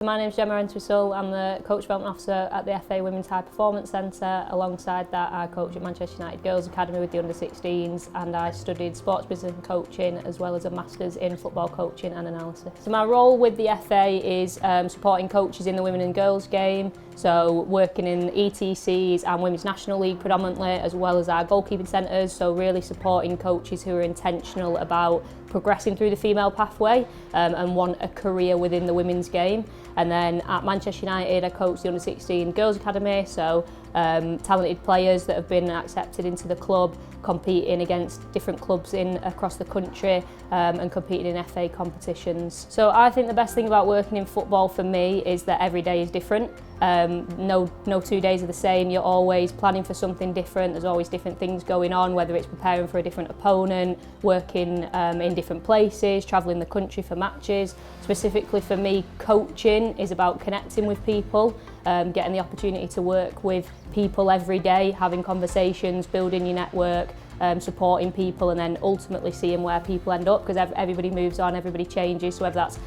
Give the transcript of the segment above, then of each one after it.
My name is Gemma Entwistle. I'm the Coach Development Officer at the FA Women's High Performance Centre. Alongside that, I coach at Manchester United Girls Academy with the under-16s, and I studied sports business and coaching as well as a Masters in football coaching and analysis. So my role with the FA is supporting coaches in the women and girls game, so working in ETCs and Women's National League predominantly, as well as our goalkeeping centres, so really supporting coaches who are intentional about progressing through the female pathway and want a career within the women's game. And then at Manchester United, I coach the under-16 Girls Academy, so talented players that have been accepted into the club, competing against different clubs across the country and competing in FA competitions. So I think the best thing about working in football for me is that every day is different. No 2 days are the same. You're always planning for something different. There's always different things going on, whether it's preparing for a different opponent, working in different places, travelling the country for matches. Specifically for me, coaching is about connecting with people, getting the opportunity to work with people every day, having conversations, building your network, supporting people, and then ultimately seeing where people end up, because everybody moves on, everybody changes. So whether that's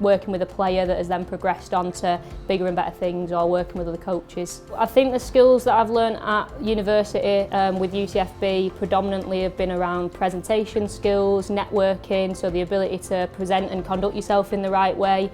working with a player that has then progressed on to bigger and better things, or working with other coaches. I think the skills that I've learned at university with UCFB predominantly have been around presentation skills, networking, so the ability to present and conduct yourself in the right way,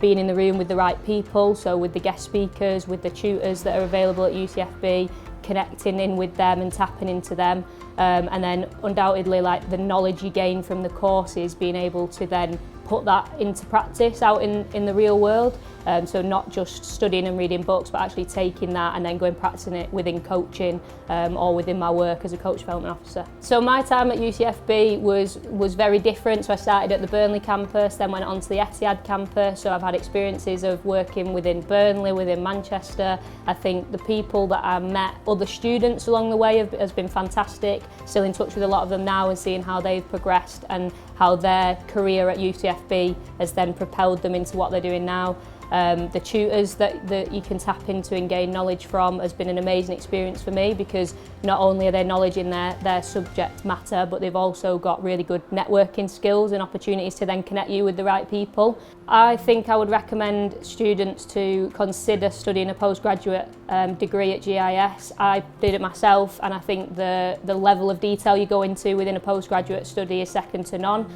being in the room with the right people, so with the guest speakers, with the tutors that are available at UCFB, connecting in with them and tapping into them, and then undoubtedly like the knowledge you gain from the courses, being able to then put that into practice out in the real world. So not just studying and reading books, but actually taking that and then going practicing it within coaching or within my work as a coach development officer. So my time at UCFB was very different. So I started at the Burnley campus, then went on to the Etihad campus. So I've had experiences of working within Burnley, within Manchester. I think the people that I met, other students along the way, has been fantastic. Still in touch with a lot of them now and seeing how they've progressed and how their career at UCFB has then propelled them into what they're doing now. The tutors that you can tap into and gain knowledge from has been an amazing experience for me, because not only are they knowledge in their subject matter, but they've also got really good networking skills and opportunities to then connect you with the right people. I think I would recommend students to consider studying a postgraduate degree at GIS. I did it myself, and I think the level of detail you go into within a postgraduate study is second to none.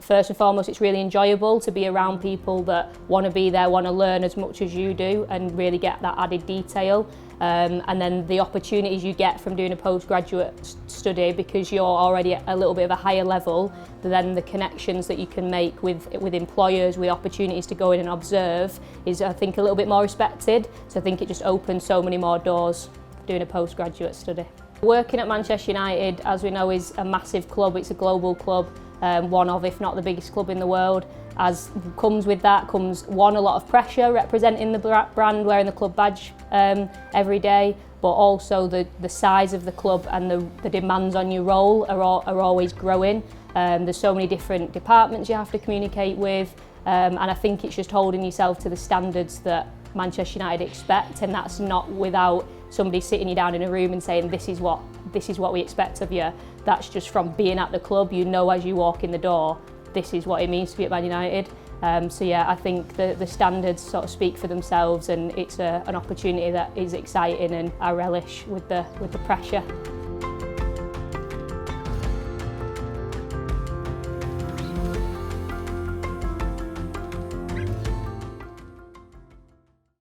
First and foremost, it's really enjoyable to be around people that want to be there, want to learn as much as you do, and really get that added detail. And then the opportunities you get from doing a postgraduate study, because you're already at a little bit of a higher level, then the connections that you can make with employers, with opportunities to go in and observe, is I think a little bit more respected. So I think it just opens so many more doors doing a postgraduate study. Working at Manchester United, as we know, is a massive club. It's a global club, one of, if not the biggest club in the world. As comes with that comes a lot of pressure representing the brand, wearing the club badge every day, but also the size of the club and the demands on your role are always growing. There's so many different departments you have to communicate with, and I think it's just holding yourself to the standards that Manchester United expect, and that's not without somebody sitting you down in a room and saying this is what we expect of you. That's just from being at the club. You know, as you walk in the door, this is what it means to be at Man United. So yeah, I think the standards sort of speak for themselves, and it's an opportunity that is exciting, and I relish with the pressure.